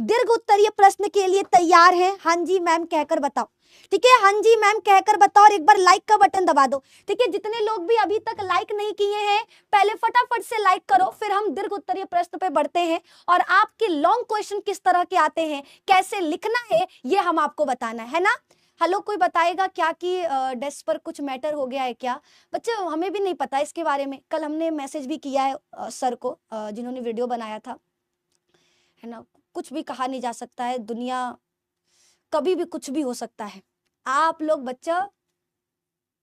दीर्घ उत्तरीय प्रश्न के लिए तैयार हैं? हाँ जी मैम कहकर बताओ। ठीक है, हाँ जी मैम कहकर बताओ और एक बार लाइक का बटन दबा दो। ठीक है, जितने लोग भी अभी तक लाइक नहीं किए हैं पहले फटाफट से लाइक करो, फिर हम दीर्घ उत्तरीय प्रश्न पे बढ़ते हैं और आपके लॉन्ग क्वेश्चन किस तरह के आते हैं, कैसे लिखना है, ये हम आपको बताना है ना। हेलो, कोई बताएगा क्या कि डेस्क पर कुछ मैटर हो गया है क्या? बच्चे हमें भी नहीं पता इसके बारे में, कल हमने मैसेज भी किया है सर को जिन्होंने वीडियो बनाया था, है ना। कुछ भी कहा नहीं जा सकता है, दुनिया कभी भी कुछ भी हो सकता है। आप लोग बच्चा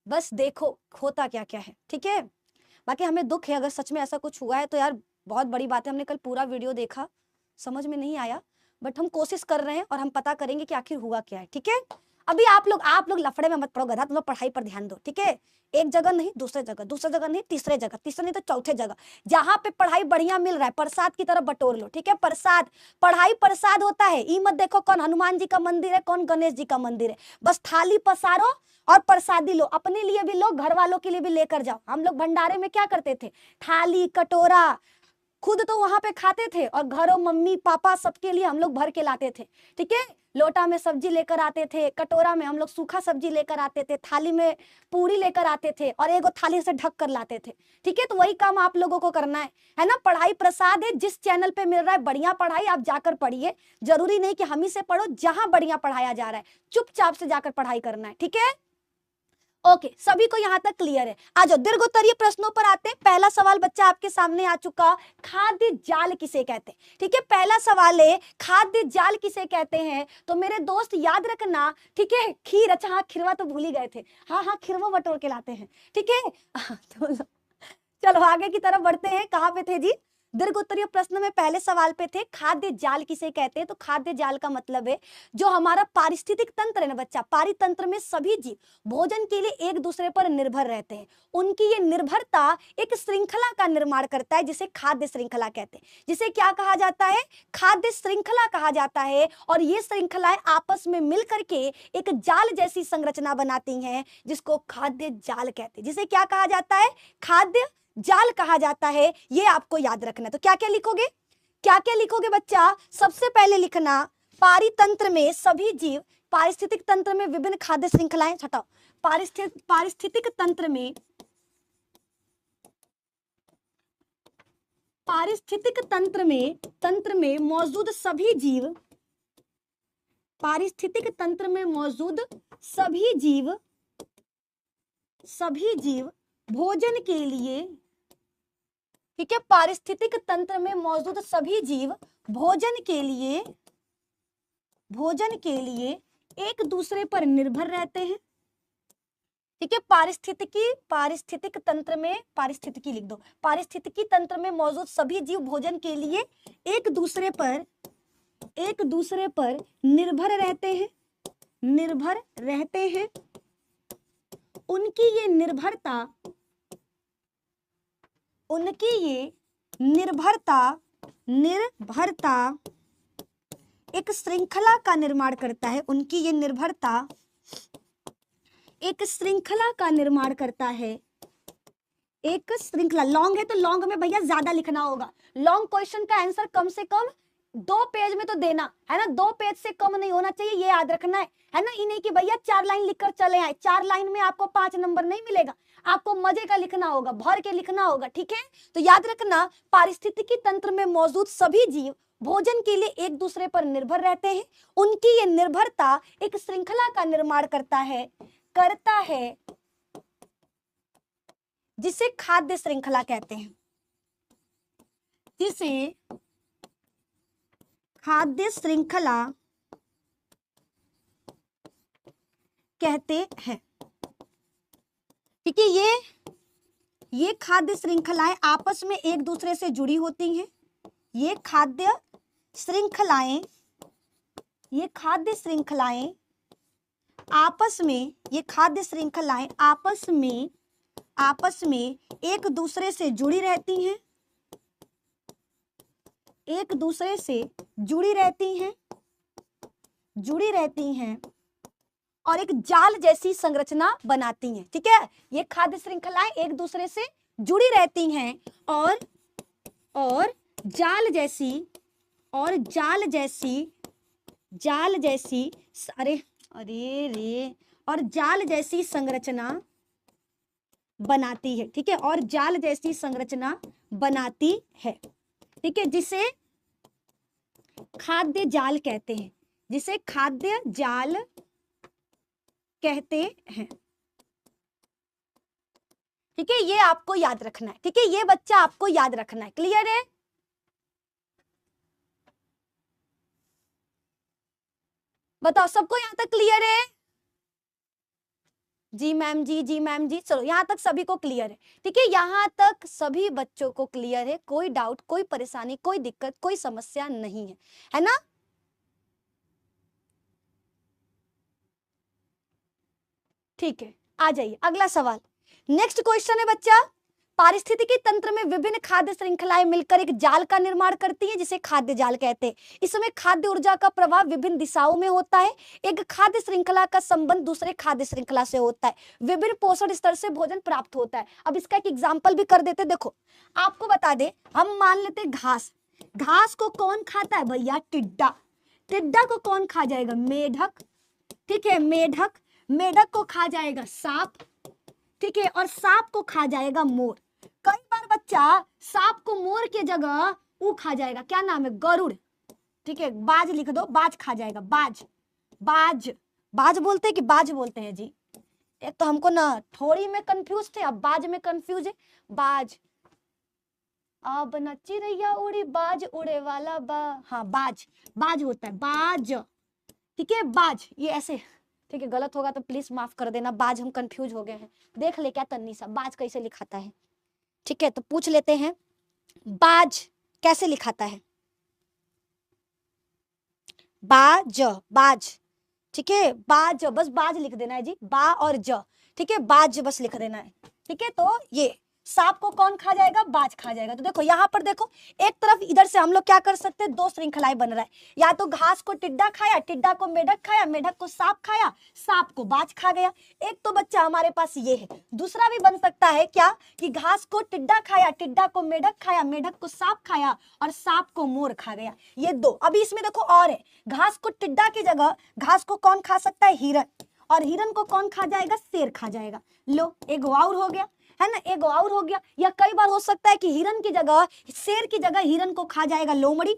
बस देखो होता क्या क्या है, ठीक है। बाकी हमें दुख है अगर सच में ऐसा कुछ हुआ है तो यार बहुत बड़ी बात है। हमने कल पूरा वीडियो देखा, समझ में नहीं आया, बट हम कोशिश कर रहे हैं और हम पता करेंगे कि आखिर हुआ क्या है, ठीक है। अभी आप लोग लफड़े में मत पड़ो गधा, तुम लोग पढ़ाई पर ध्यान दो, ठीक है। एक जगह नहीं दूसरे जगह, दूसरे जगह नहीं तीसरे जगह, तीसरे नहीं तो चौथे जगह, जहां पे पढ़ाई बढ़िया मिल रहा है प्रसाद की तरफ बटोर लो, ठीक है। प्रसाद, पढ़ाई प्रसाद होता है। ई मत देखो कौन हनुमान जी का मंदिर है कौन गणेश जी का मंदिर है, बस थाली पसारो और प्रसादी लो, अपने लिए भी लो घर वालों के लिए भी लेकर जाओ। हम लोग भंडारे में क्या करते थे, थाली कटोरा खुद तो वहां पे खाते थे और घरों मम्मी पापा सबके लिए हम लोग भर के लाते थे, ठीक है। लोटा में सब्जी लेकर आते थे, कटोरा में हम लोग सूखा सब्जी लेकर आते थे, थाली में पूरी लेकर आते थे और एक थाली से ढक कर लाते थे, ठीक है। तो वही काम आप लोगों को करना है ना। पढ़ाई प्रसाद है, जिस चैनल पे मिल रहा है बढ़िया पढ़ाई आप जाकर पढ़िए। जरूरी नहीं कि हम ही से पढ़ो, जहां बढ़िया पढ़ाया जा रहा है चुपचाप से जाकर पढ़ाई करना है, ठीक है। ओके, सभी को यहाँ तक क्लियर है। आ जाओ दीर्घ उत्तरीय प्रश्नों पर आते हैं। पहला सवाल बच्चा आपके सामने आ चुका, खाद्य जाल किसे कहते हैं, ठीक है। पहला सवाल है खाद्य जाल किसे कहते हैं, तो मेरे दोस्त याद रखना, ठीक है। खीर, अच्छा हाँ खिरवा तो भूल ही गए थे, हाँ हाँ खिरवा बटोर के लाते हैं, ठीक है। तो चलो आगे की तरफ बढ़ते हैं। कहाँ पे थे जी, दीर्घ उत्तरीय प्रश्न में पहले सवाल पे थे खाद्य जाल किसे कहते हैं। तो खाद्य जाल का मतलब है जो हमारा पारिस्थितिक तंत्र है ना बच्चा, पारितंत्र में सभी जीव भोजन के लिए एक दूसरे पर निर्भर रहते हैं। उनकी ये निर्भरता एक श्रृंखला का निर्माण करता है जिसे खाद्य श्रृंखला कहते हैं। जिसे क्या कहा जाता है, खाद्य श्रृंखला कहा जाता है। और ये श्रृंखलाएं आपस में मिल करके एक जाल जैसी संरचना बनाती हैं जिसको खाद्य जाल कहते हैं। जिसे क्या कहा जाता है, खाद्य जाल कहा जाता है। ये आपको याद रखना है। तो क्या क्या लिखोगे, क्या क्या लिखोगे बच्चा, सबसे पहले लिखना पारितंत्र में सभी जीव, पारिस्थितिक तंत्र में विभिन्न खाद्य श्रृंखलाएं, हटाओ, पारिस्थितिक तंत्र में, पारिस्थितिक तंत्र में मौजूद सभी जीव, पारिस्थितिक तंत्र में मौजूद सभी जीव भोजन के लिए, ठीक है। पारिस्थितिक तंत्र में मौजूद सभी जीव भोजन के लिए एक दूसरे पर निर्भर रहते हैं, ठीक है। पारिस्थितिक तंत्र में, पारिस्थितिकी लिख दो, पारिस्थितिकी तंत्र में मौजूद सभी जीव भोजन के लिए एक दूसरे पर निर्भर रहते हैं। उनकी ये निर्भरता एक श्रृंखला का निर्माण करता है। उनकी ये निर्भरता एक श्रृंखला का निर्माण करता है, एक श्रृंखला। लॉन्ग है तो लॉन्ग में भैया ज्यादा लिखना होगा। लॉन्ग क्वेश्चन का आंसर कम से कम 2 पेज में तो देना है ना, 2 पेज से कम नहीं होना चाहिए, ये याद रखना है ना। ये नहीं कि भैया 4 लाइन लिखकर चले आए, 4 लाइन में आपको 5 नंबर नहीं मिलेगा, आपको मजे का लिखना होगा, भर के लिखना होगा, ठीक है। तो याद रखना पारिस्थितिकी तंत्र में मौजूद सभी जीव भोजन के लिए एक दूसरे पर निर्भर रहते हैं। उनकी ये निर्भरता एक श्रृंखला का निर्माण करता है जिसे खाद्य श्रृंखला कहते हैं, जिसे खाद्य श्रृंखला कहते हैं, ठीक है। ये खाद्य श्रृंखलाएं आपस में एक दूसरे से जुड़ी होती हैं। ये खाद्य श्रृंखलाएं आपस में एक दूसरे से जुड़ी रहती हैं, जुड़ी रहती हैं और एक जाल जैसी संरचना बनाती हैं, ठीक है। ये खाद्य श्रृंखलाएं एक दूसरे से जुड़ी रहती हैं और जाल और जाल जैसी अरे अरे रे और जाल जैसी संरचना बनाती है, ठीक है, और जाल जैसी संरचना बनाती है, ठीक है, जिसे खाद्य जाल कहते हैं, जिसे खाद्य जाल कहते हैं, ठीक है, ये आपको याद रखना है, ठीक है, ये बच्चा आपको याद रखना है। क्लियर है? बताओ सबको यहां तक क्लियर है? जी मैम जी, जी मैम जी, चलो यहाँ तक सभी को क्लियर है, ठीक है, यहाँ तक सभी बच्चों को क्लियर है, कोई डाउट, कोई परेशानी, कोई दिक्कत, कोई समस्या नहीं है ना? ठीक है, आ जाइए अगला सवाल। नेक्स्ट क्वेश्चन है बच्चा, पारिस्थितिकी तंत्र में विभिन्न खाद्य श्रृंखलाएं मिलकर एक जाल का निर्माण करती हैं जिसे खाद्य जाल कहते हैं। इसमें खाद्य ऊर्जा का प्रवाह विभिन्न दिशाओं में होता है। एक खाद्य श्रृंखला का संबंध दूसरे खाद्य श्रृंखला से होता है। विभिन्न पोषण स्तर से भोजन प्राप्त होता है। अब इसका एक एग्जाम्पल भी कर देते। देखो आपको बता दे, हम मान लेते घास, घास को कौन खाता है भैया? टिड्डा। टिड्डा को कौन खा जाएगा? मेढक, ठीक है, मेढक। मेढक को खा जाएगा सांप, ठीक है, और सांप को खा जाएगा मोर। कई बार बच्चा सांप को मोर के जगह वो खा जाएगा, क्या नाम है? गरुड़, ठीक है, बाज लिख दो, बाज खा जाएगा, बाज। बाज, बाज बोलते हैं कि बाज बोलते हैं जी? एक तो हमको ना थोड़ी में कंफ्यूज थे, अब बाज में कंफ्यूज है। बाज, अब न चिड़ैया उड़ी बाज उड़े वाला बा, हाँ बाज, बाज होता है, बाज, ठीक है, बाज, ये ऐसे, ठीक है, गलत होगा तो प्लीज माफ कर देना, बाज हम कंफ्यूज हो गए हैं। देख ले क्या तन्नी सा, बाज कैसे लिखाता है, ठीक है, तो पूछ लेते हैं बाज कैसे लिखाता है? बाज, बाज, ठीक है, बाज, बस बाज लिख देना है जी, बा और ज, ठीक है, बाज बस लिख देना है, ठीक है। तो ये सांप को कौन खा जाएगा? बाज खा जाएगा। तो देखो यहाँ पर देखो, एक तरफ इधर से हम लोग क्या कर सकते हैं, दो श्रृंखलाएं बन रहा है, या तो घास को टिड्डा खाया, टिड्डा को मेढक खाया, मेढक को सांप खाया, सांप को बाज खा गया। एक तो बच्चा हमारे पास ये है। दूसरा भी बन सकता है क्या, कि घास को टिड्डा खाया, टिड्डा को मेढक खाया, मेढक को सांप खाया और सांप को मोर खा गया। ये दो। अभी इसमें देखो और है, घास को टिड्डा की जगह घास को कौन खा सकता है? हिरन, और हिरन को कौन खा जाएगा? शेर खा जाएगा। लो एक और हो गया, है ना, एक और हो गया। या कई बार हो सकता है कि हिरन की जगह, शेर की जगह हिरन को खा जाएगा लोमड़ी,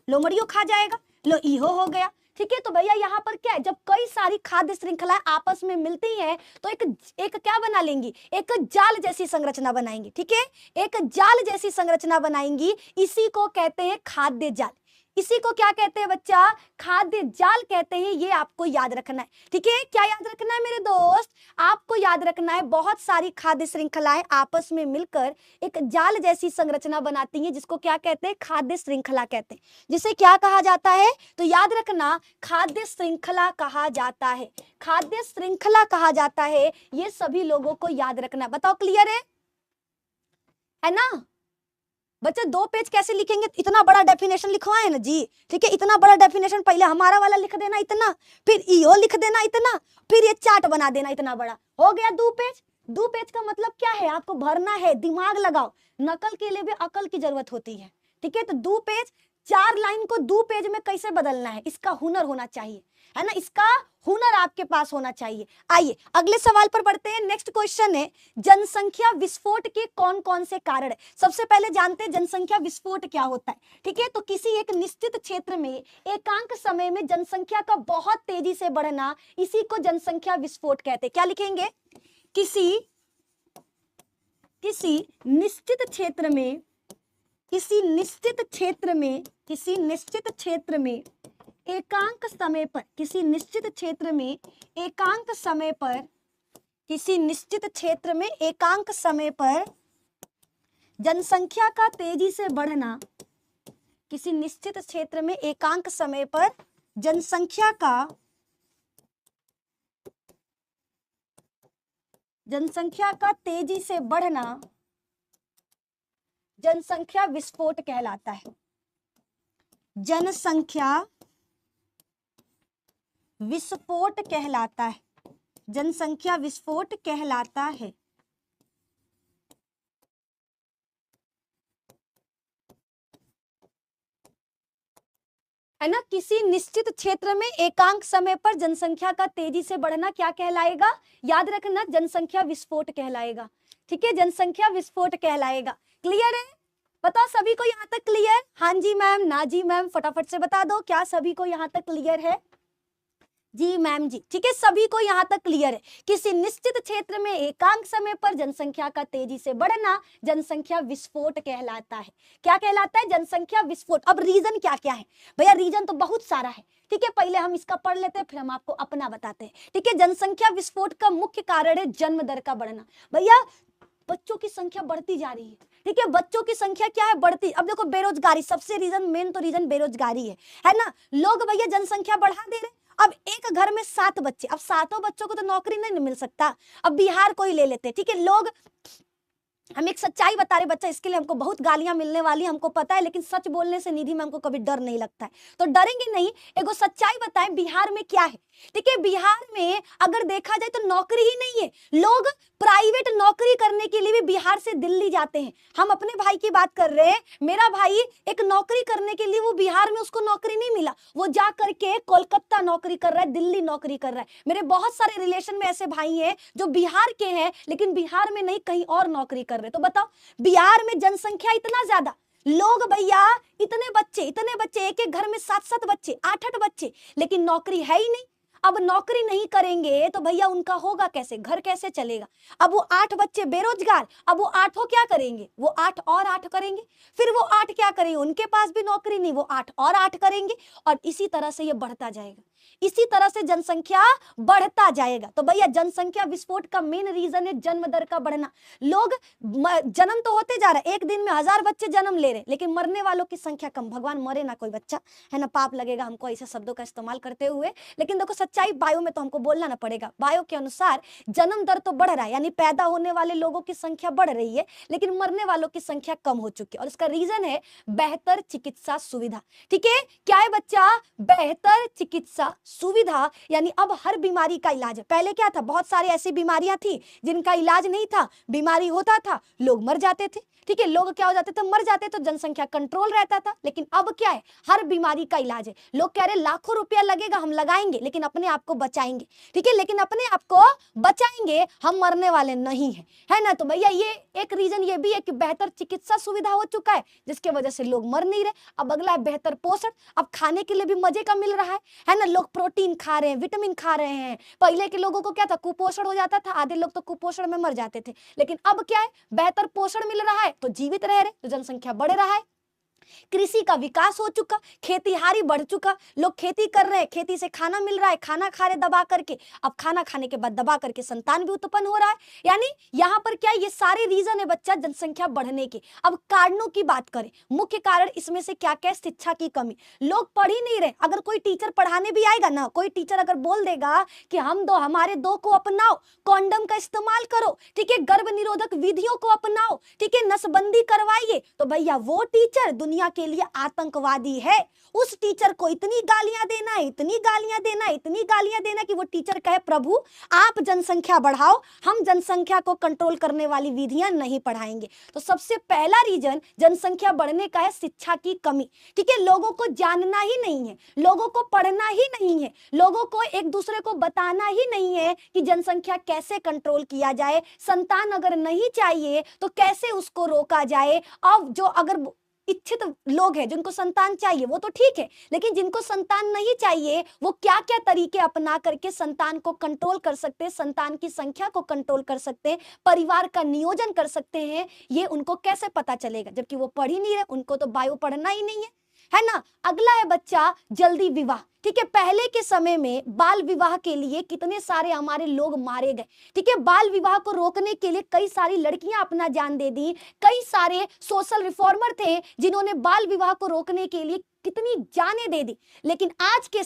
लोमड़ियों खा जाएगा। लो इहो हो गया, ठीक है। तो भैया यहाँ पर क्या है, जब कई सारी खाद्य श्रृंखलाएं आपस में मिलती हैं तो एक क्या बना लेंगी? एक जाल जैसी संरचना बनाएंगी, ठीक है, एक जाल जैसी संरचना बनाएंगी। इसी को कहते हैं खाद्य जाल। इसी को क्या कहते हैं बच्चा? खाद्य जाल कहते हैं। ये आपको याद रखना है, ठीक है। क्या याद रखना है मेरे दोस्त? आपको याद रखना है बहुत सारी खाद्य श्रृंखलाएं आपस में मिलकर एक जाल जैसी संरचना बनाती हैं, जिसको क्या कहते हैं? खाद्य श्रृंखला कहते हैं। जिसे क्या कहा जाता है? तो याद रखना, खाद्य श्रृंखला कहा जाता है, खाद्य श्रृंखला कहा जाता है। ये सभी लोगों को याद रखना। बताओ क्लियर है ना? बच्चे 2 पेज कैसे लिखेंगे? इतना बड़ा डेफिनेशन लिखवाए ना जी, ठीक है, इतना बड़ा डेफिनेशन पहले हमारा वाला लिख देना इतना, फिर ईओ लिख देना इतना, फिर ये चार्ट बना देना इतना बड़ा, हो गया 2 पेज। 2 पेज का मतलब क्या है? आपको भरना है, दिमाग लगाओ। नकल के लिए भी अकल की जरूरत होती है, ठीक है। तो 2 पेज, 4 लाइन को 2 पेज में कैसे बदलना है, इसका हुनर होना चाहिए, है ना, इसका हुनर आपके पास होना चाहिए। आइए अगले सवाल पर बढ़ते हैं। नेक्स्ट क्वेश्चन है, जनसंख्या विस्फोट के कौन कौन से कारण है? सबसे पहले जानते हैं जनसंख्या विस्फोट क्या होता है, ठीक है। तो किसी एक निश्चित क्षेत्र में एकांक समय में जनसंख्या का बहुत तेजी से बढ़ना, इसी को जनसंख्या विस्फोट कहते हैं। क्या लिखेंगे? किसी निश्चित क्षेत्र में, किसी निश्चित क्षेत्र में, किसी निश्चित क्षेत्र में एकांक समय पर, किसी निश्चित क्षेत्र में एकांक समय पर, किसी निश्चित क्षेत्र में एकांक समय पर जनसंख्या का तेजी से बढ़ना, किसी निश्चित क्षेत्र में एकांक समय पर जनसंख्या का तेजी से बढ़ना जनसंख्या विस्फोट कहलाता है। जनसंख्या विस्फोट कहलाता है, जनसंख्या विस्फोट कहलाता है। है ना, किसी निश्चित क्षेत्र में एकांक समय पर जनसंख्या का तेजी से बढ़ना क्या कहलाएगा? याद रखना, जनसंख्या विस्फोट कहलाएगा। ठीक है, जनसंख्या विस्फोट कहलाएगा। क्लियर है? बताओ सभी को यहाँ तक क्लियर? हाँ जी मैम, ना जी मैम, फटाफट से बता दो, क्या सभी को यहाँ तक क्लियर है? जी मैम जी, ठीक है, सभी को यहाँ तक क्लियर है। किसी निश्चित क्षेत्र में एकांक समय पर जनसंख्या का तेजी से बढ़ना जनसंख्या विस्फोट कहलाता है। क्या कहलाता है? जनसंख्या विस्फोट। अब रीजन क्या क्या है भैया? रीजन तो बहुत सारा है, ठीक है, पहले हम इसका पढ़ लेते हैं, फिर हम आपको अपना बताते हैं। ठीक है, जनसंख्या विस्फोट का मुख्य कारण है जन्म दर का बढ़ना। भैया बच्चों की संख्या बढ़ती जा रही है, ठीक है, बच्चों की संख्या क्या है? बढ़ती। अब देखो, बेरोजगारी सबसे रीजन, मेन तो रीजन बेरोजगारी है ना। लोग भैया जनसंख्या बढ़ा दे रहे। अब एक घर में 7 बच्चे, अब 7 बच्चों को तो नौकरी नहीं मिल सकता। अब बिहार को ही ले लेते, ठीक है, लोग, हम एक सच्चाई बता रहे बच्चा, इसके लिए हमको बहुत गालियां मिलने वाली, हमको पता है, लेकिन सच बोलने से निधि में हमको कभी डर नहीं लगता है, तो डरेंगे नहीं। एगो सच्चाई बताएं, बिहार में क्या है? ठीक है, बिहार में अगर देखा जाए तो नौकरी ही नहीं है। लोग प्राइवेट नौकरी करने के लिए भी बिहार से दिल्ली जाते हैं। हम अपने भाई की बात कर रहे हैं, मेरा भाई एक नौकरी करने के लिए, वो बिहार में उसको नौकरी नहीं मिला, वो जा करके कोलकाता नौकरी कर रहा है, दिल्ली नौकरी कर रहा है। मेरे बहुत सारे रिलेशन में ऐसे भाई हैं जो बिहार के हैं, लेकिन बिहार में नहीं, कहीं और नौकरी कर रहे। तो बताओ, बिहार में जनसंख्या इतना ज्यादा, लोग भैया इतने बच्चे, एक एक घर में 7-7 बच्चे, 8-8 बच्चे, लेकिन नौकरी है ही नहीं। अब नौकरी नहीं करेंगे तो भैया उनका होगा कैसे? घर कैसे चलेगा? अब वो 8 बच्चे बेरोजगार, अब वो 8 क्या करेंगे? वो 8 और 8 करेंगे, फिर वो 8 क्या करेंगे? उनके पास भी नौकरी नहीं, वो 8 और 8 करेंगे, और इसी तरह से ये बढ़ता जाएगा, इसी तरह से जनसंख्या बढ़ता जाएगा। तो भैया जनसंख्या विस्फोट का मेन रीजन है जन्म दर का बढ़ना। लोग जन्म तो होते जा रहा है, एक दिन में 1000 बच्चे जन्म ले रहे, लेकिन मरने वालों की संख्या कम। भगवान मरे ना कोई बच्चा, है ना, पाप लगेगा हमको ऐसे शब्दों का इस्तेमाल करते हुए, लेकिन देखो सच्चाई बायो में तो हमको बोलना ना पड़ेगा। बायो के अनुसार जन्म दर तो बढ़ रहा है, यानी पैदा होने वाले लोगों की संख्या बढ़ रही है, लेकिन मरने वालों की संख्या कम हो चुकी है, और इसका रीजन है बेहतर चिकित्सा सुविधा। ठीक है, क्या है बच्चा? बेहतर चिकित्सा सुविधा, यानी अब हर बीमारी का इलाज है। पहले क्या था? बहुत सारी ऐसी बीमारियां थी जिनका इलाज नहीं था, बीमारी होता था, लोग मर जाते थे। ठीक है, लोग क्या हो जाते थे? मर जाते, तो जनसंख्या कंट्रोल रहता था। लेकिन अब क्या है? हर बीमारी का इलाज है। लोग कह रहे लाखों रुपया लगेगा, हम लगाएंगे, लेकिन अपने आप को बचाएंगे। ठीक है, लेकिन अपने आप को बचाएंगे, हम मरने वाले नहीं है, है ना। तो भैया ये एक रीजन ये भी है कि बेहतर चिकित्सा सुविधा हो चुका है, जिसके वजह से लोग मर नहीं रहे। अब अगला है बेहतर पोषण। अब खाने के लिए भी मजे का मिल रहा है ना, लोग प्रोटीन खा रहे हैं, विटामिन खा रहे हैं। पहले के लोगों को क्या था? कुपोषण हो जाता था, आधे लोग तो कुपोषण में मर जाते थे, लेकिन अब क्या है? बेहतर पोषण मिल रहा है, तो जीवित रह रहे, तो जनसंख्या बढ़ रहा है। कृषि का विकास हो चुका, खेतीहारी बढ़ चुका, लोग खेती कर रहे हैं, खेती से खाना मिल रहा है, खाना खा रहे दबा करके, अब खाना खाने के बाद दबा करके संतान भी उत्पन्न हो रहा है। यानी यहाँ पर क्या है? ये सारे रीजन है बच्चा जनसंख्या बढ़ने के। अब कारणों की बात करें, मुख्य कारण इसमें से क्या क्या? शिक्षा की कमी, लोग पढ़ ही नहीं रहे। अगर कोई टीचर पढ़ाने भी आएगा ना, कोई टीचर अगर बोल देगा कि हमारे 2 को अपनाओ, कॉन्डम का इस्तेमाल करो, ठीक है, गर्भ निरोधक विधियों को अपनाओ, ठीक है, नसबंदी करवाइए, तो भैया वो टीचर दुनिया के लिए आतंकवादी है। उस टीचर को इतनी गालियां देना, इतनी गालियां देना, इतनी गालियां देना कि वो टीचर कहे प्रभु आप जनसंख्या बढ़ाओ, हम जनसंख्या को कंट्रोल करने वाली विधियां नहीं पढ़ाएंगे। तो सबसे पहला रीजन जनसंख्या बढ़ने का है शिक्षा की कमी। ठीक है, लोगों को जानना ही नहीं है, लोगों को पढ़ना ही नहीं है, लोगों को एक दूसरे को बताना ही नहीं है कि जनसंख्या कैसे कंट्रोल किया जाए, संतान अगर नहीं चाहिए तो कैसे उसको रोका जाए। अब जो अगर इच्छित लोग हैं जिनको संतान चाहिए वो तो ठीक है, लेकिन जिनको संतान नहीं चाहिए वो क्या क्या तरीके अपना करके संतान को कंट्रोल कर सकते हैं, संतान की संख्या को कंट्रोल कर सकते हैं, परिवार का नियोजन कर सकते हैं, ये उनको कैसे पता चलेगा? जबकि वो पढ़ ही नहीं रहे, उनको तो बायो पढ़ना ही नहीं है ना। अगला है बच्चा जल्दी विवाह। ठीक है, पहले के समय में बाल विवाह के लिए कितने सारे हमारे लोग मारे गए। ठीक है, बाल विवाह को रोकने के लिए कई सारी लड़कियां अपना जान दे दी, कई सारे सोशल रिफॉर्मर थे जिन्होंने बाल विवाह को रोकने के लिए कितनी जाने दे दी। लेकिन आज के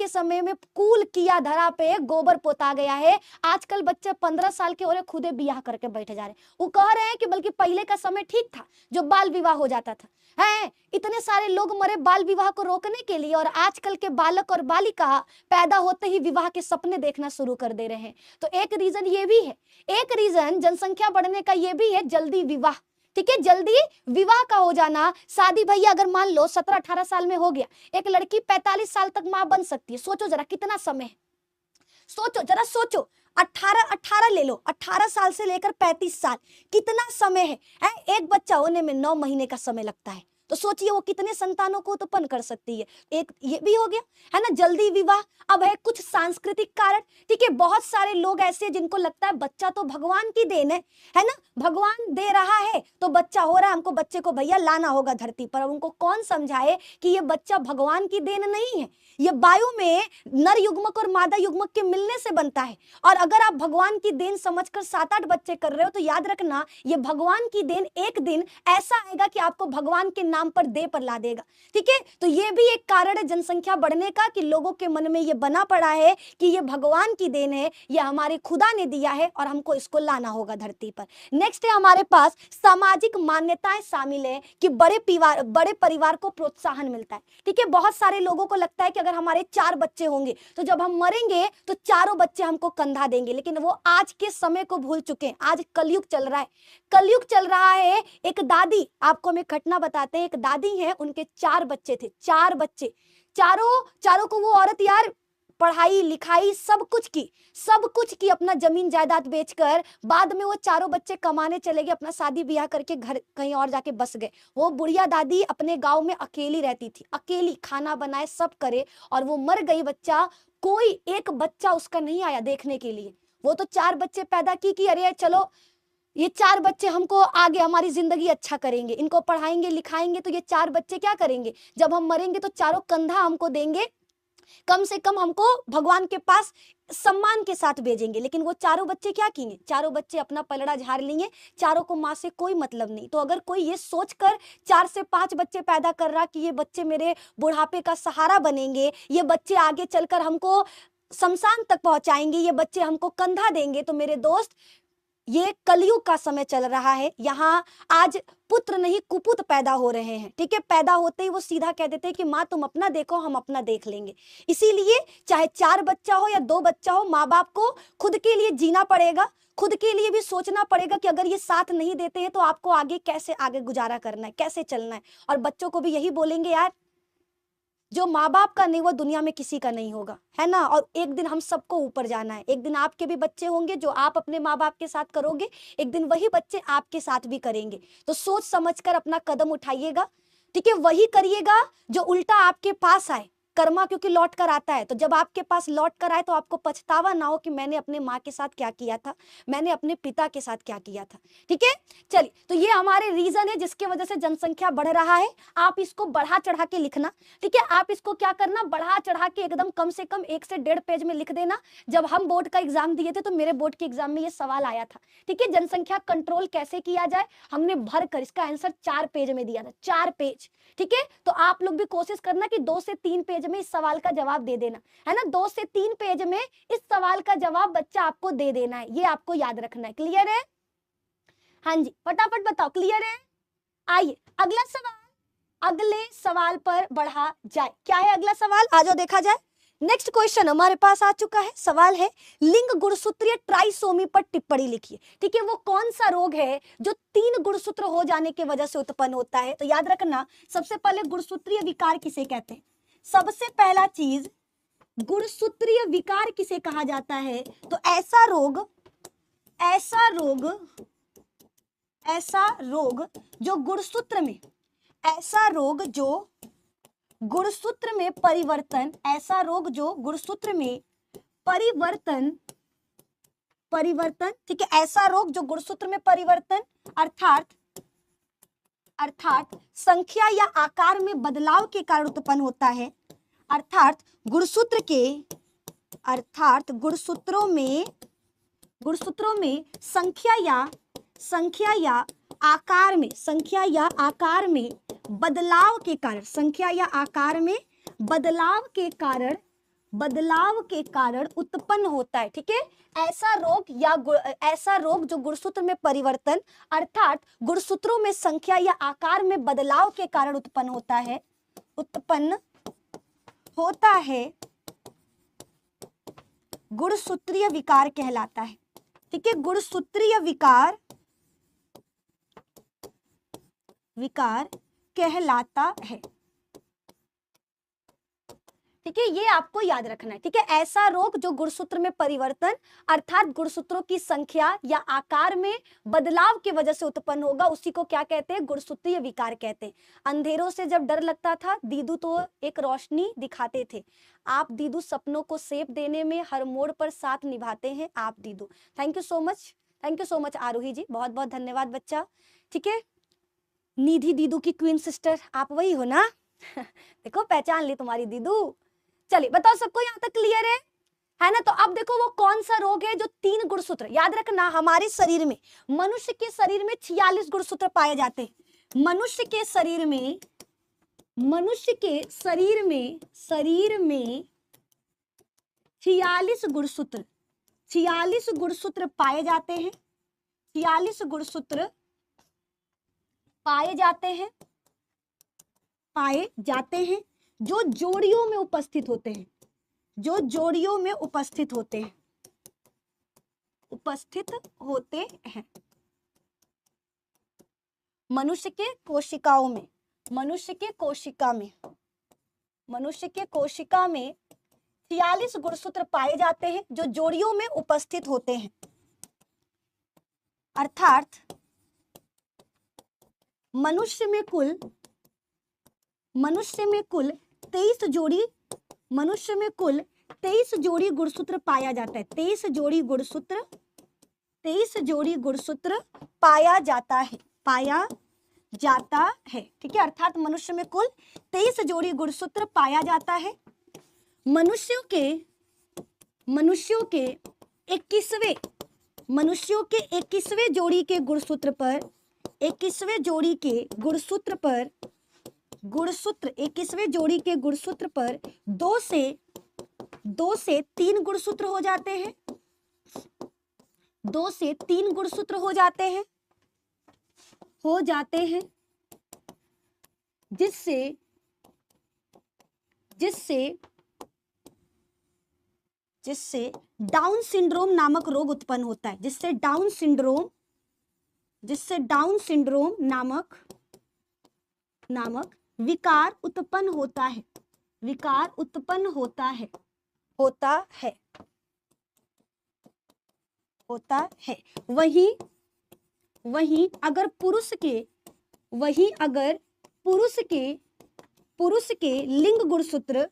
समय में कूल किया धरा पे गोबर पोता गया है। आजकल बच्चे 15 साल के हो रहे, खुदे बियाह करके बैठे जा रहे। वो कह रहे हैं कि बल्कि पहले का समय ठीक था जो बाल विवाह हो जाता था। है इतने सारे लोग मरे बाल विवाह को रोकने के लिए, और आजकल के बालक और बालिका पैदा होते ही विवाह के सपने देखना शुरू कर दे रहे हैं। तो एक रीजन ये भी है, एक रीजन जनसंख्या बढ़ने का ये भी है जल्दी विवाह। ठीक है, जल्दी विवाह का हो जाना, शादी भैया अगर मान लो 17-18 साल में हो गया, एक लड़की 45 साल तक मां बन सकती है। सोचो जरा कितना समय है, सोचो जरा सोचो, 18 ले लो, 18 साल से लेकर 35 साल, कितना समय है? एक बच्चा होने में 9 महीने का समय लगता है, तो सोचिए वो कितने संतानों को उत्पन्न कर सकती है। एक ये भी हो गया है ना, जल्दी विवाह। अब है कुछ सांस्कृतिक कारण, ठीक है, बहुत सारे लोग ऐसे हैं जिनको लगता है बच्चा तो भगवान की देन है ना, भगवान दे रहा है तो बच्चा हो रहा है, हमको बच्चे को भैया लाना होगा धरती पर। अब उनको कौन समझाए कि ये बच्चा भगवान की देन नहीं है, ये वायु में नर युग्मक और मादा युग्मक के मिलने से बनता है। और अगर आप भगवान की देन समझकर 7-8 बच्चे कर रहे हो तो याद रखना, ये भगवान की देन एक दिन ऐसा आएगा कि आपको भगवान के नाम पर दे पर ला देगा। ठीक है, तो ये भी एक कारण है जनसंख्या बढ़ने का, कि लोगों के मन में ये बना पड़ा है कि ये भगवान की देन है, ये हमारे खुदा ने दिया है और हमको इसको लाना होगा धरती पर। नेक्स्ट है हमारे पास सामाजिक मान्यताएं शामिल है कि बड़े परिवार को प्रोत्साहन मिलता है। ठीक है, बहुत सारे लोगों को लगता है कि अगर हमारे 4 बच्चे होंगे तो जब हम मरेंगे तो चारों बच्चे हमको कंधा देंगे, लेकिन वो आज के समय को भूल चुके हैं। आज कलयुग चल रहा है, कलयुग चल रहा है। एक दादी, आपको हम एक घटना बताते हैं, एक दादी है, उनके 4 बच्चे थे, 4 बच्चे, चारों को वो औरत यार पढ़ाई लिखाई सब कुछ की, अपना जमीन जायदाद बेचकर बाद में वो चारों बच्चे कमाने चले गए, अपना शादी ब्याह करके घर कहीं और जाके बस गए। वो बुढ़िया दादी अपने गांव में अकेली रहती थी, अकेली खाना बनाए सब करे, और वो मर गई। बच्चा, कोई एक बच्चा उसका नहीं आया देखने के लिए। वो तो 4 बच्चे पैदा की कि अरे चलो ये 4 बच्चे हमको आगे हमारी जिंदगी अच्छा करेंगे, इनको पढ़ाएंगे लिखाएंगे तो ये 4 बच्चे क्या करेंगे, जब हम मरेंगे तो चारों कंधा हमको देंगे, कम से कम हमको भगवान के पास सम्मान के साथ भेजेंगे। लेकिन वो चारों बच्चे क्या किए, चारों बच्चे अपना पलड़ा झाड़ लिए, चारों को माँ से कोई मतलब नहीं। तो अगर कोई ये सोचकर 4 से 5 बच्चे पैदा कर रहा कि ये बच्चे मेरे बुढ़ापे का सहारा बनेंगे, ये बच्चे आगे चलकर हमको शमशान तक पहुंचाएंगे, ये बच्चे हमको कंधा देंगे, तो मेरे दोस्त ये कलयुग का समय चल रहा है। यहाँ आज पुत्र नहीं कुपुत्र पैदा हो रहे हैं। ठीक है, पैदा होते ही वो सीधा कह देते हैं कि माँ तुम अपना देखो, हम अपना देख लेंगे। इसीलिए चाहे 4 बच्चा हो या 2 बच्चा हो, माँ बाप को खुद के लिए जीना पड़ेगा, खुद के लिए भी सोचना पड़ेगा कि अगर ये साथ नहीं देते हैं तो आपको आगे कैसे आगे गुजारा करना है, कैसे चलना है। और बच्चों को भी यही बोलेंगे, यार जो माँ बाप का नहीं वो दुनिया में किसी का नहीं होगा, है ना। और एक दिन हम सबको ऊपर जाना है, एक दिन आपके भी बच्चे होंगे, जो आप अपने माँ बाप के साथ करोगे, एक दिन वही बच्चे आपके साथ भी करेंगे। तो सोच समझकर अपना कदम उठाइएगा, ठीक है, वही करिएगा जो उल्टा आपके पास आए। कर्मा क्योंकि लौट कर आता है, तो जब आपके पास लौट कर आए तो आपको पछतावा ना हो कि मैंने अपने माँ के साथ क्या किया था, मैंने अपने पिता के साथ क्या किया था। ठीक है, चलिए, तो ये हमारे रीजन है जिसके वजह से जनसंख्या बढ़ रहा है। आप इसको बढ़ा चढ़ा के लिखना, ठीक है, आप इसको क्या करना, बढ़ा चढ़ा के एकदम कम से कम 1 से 1.5 पेज में लिख देना। जब हम बोर्ड का एग्जाम दिए थे तो मेरे बोर्ड के एग्जाम में ये सवाल आया था। ठीक है, जनसंख्या कंट्रोल कैसे किया जाए, हमने भर कर इसका आंसर 4 पेज में दिया था, 4 पेज। ठीक है, तो आप लोग भी कोशिश करना कि 2 से 3 पेज में इस सवाल का जवाब दे देना, है ना। 2 से 3 पेज में इस सवाल का जवाब बच्चा आपको दे देना है, ये आपको याद रखना है। क्लियर है? हाँ जी, फटाफट बताओ, क्लियर है? आइए अगला सवाल, अगले सवाल पर बढ़ा जाए। क्या है अगला सवाल, आ जाओ देखा जाए। नेक्स्ट क्वेश्चन हमारे पास आ चुका है। सवाल है, लिंग गुणसूत्रीय ट्राइसोमी पर टिप्पणी लिखिए। ठीक है, वो कौन सा रोग है जो 3 गुणसूत्र हो जाने की वजह से उत्पन्न होता है। तो याद रखना, सबसे पहले गुणसूत्रीय विकार किसे कहते हैं, सबसे पहला चीज गुणसूत्रीय विकार किसे कहा जाता है। तो ऐसा रोग जो गुणसूत्र में, ऐसा रोग जो गुणसूत्र में परिवर्तन, ऐसा रोग जो गुणसूत्र में परिवर्तन, ठीक है, ऐसा रोग जो गुणसूत्र में परिवर्तन अर्थात संख्या या आकार में बदलाव के कारण उत्पन्न होता है। अर्थात गुणसूत्रों में संख्या या आकार में बदलाव के कारण, संख्या या आकार में बदलाव के कारण उत्पन्न होता है। ठीक है, ऐसा रोग जो गुणसूत्र में परिवर्तन अर्थात गुणसूत्रों में संख्या या आकार में बदलाव के कारण उत्पन्न होता है, गुणसूत्रीय विकार कहलाता है। ठीक है, गुणसूत्रीय विकार विकार कहलाता है। ठीक है, ये आपको याद रखना है। ठीक है, ऐसा रोग जो गुणसूत्र में परिवर्तन अर्थात गुणसूत्रों की संख्या या आकार में बदलाव की वजह से उत्पन्न होगा, उसी को क्या कहते हैं? गुणसूत्रीय विकार कहते हैं। अंधेरों से जब डर लगता था, दीदू तो एक रोशनी दिखाते थे। आप दीदू सपनों को सेप देने में हर मोड़ पर साथ निभाते हैं आप दीदू। Thank you so much, thank you so much Aarohi ji, बहुत बहुत धन्यवाद बच्चा। ठीक है, निधि दीदू की क्वीन सिस्टर आप वही हो ना? देखो पहचान ली तुम्हारी दीदू। चलिए बताओ, सबको यहाँ तक क्लियर है ना? तो अब देखो वो कौन सा रोग है जो 3 गुणसूत्र, याद रखना हमारे शरीर में, मनुष्य के शरीर में 46 गुणसूत्र पाए जाते हैं। मनुष्य के शरीर में 46 गुणसूत्र, 46 गुणसूत्र पाए जाते हैं। 46 गुणसूत्र पाए जाते हैं जो जोड़ियों में उपस्थित होते हैं, जो जोड़ियों में उपस्थित होते हैं मनुष्य के कोशिकाओं में, मनुष्य के कोशिका में 46 गुणसूत्र पाए जाते हैं जो जोड़ियों में उपस्थित होते हैं। अर्थात मनुष्य में कुल 23 जोड़ी गुणसूत्र पाया जाता है। 23 जोड़ी गुणसूत्र पाया जाता है। ठीक है, अर्थात मनुष्य में कुल 23 जोड़ी गुणसूत्र पाया जाता है। मनुष्यों के 21वें जोड़ी के गुणसूत्र पर 21वें जोड़ी के गुणसूत्र पर 2 से 3 गुणसूत्र हो जाते हैं। 2 से 3 गुणसूत्र हो जाते हैं जिससे डाउन सिंड्रोम नामक रोग उत्पन्न होता है। जिससे डाउन सिंड्रोम नामक विकार उत्पन्न होता है। वहीं अगर पुरुष के लिंग गुणसूत्र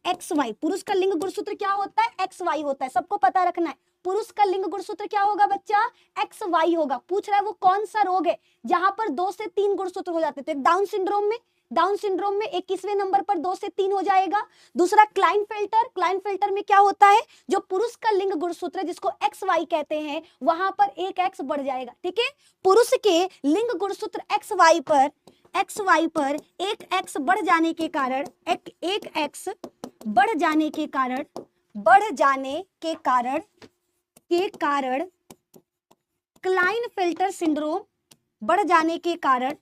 XY, पुरुष का लिंग गुणसूत्र क्या होता है? XY होता है, सबको पता रखना है। पुरुष का लिंग गुणसूत्र क्या होगा बच्चा? XY होगा। पूछ रहा है वो कौन सा रोग है जहां पर 2 से 3 गुणसूत्र हो जाते थे? डाउन सिंड्रोम में 21वें नंबर पर 2 से 3 हो जाएगा। दूसरा क्लाइनफेल्टर में क्या होता है? जो पुरुष का लिंग गुणसूत्र है जिसको XY कहते हैं, वहां पर 1 X बढ़ जाएगा। ठीक है, पुरुष के लिंग गुणसूत्र XY पर 1 X बढ़ जाने के कारण क्लाइनफेल्टर सिंड्रोम बढ़ जाने के कारण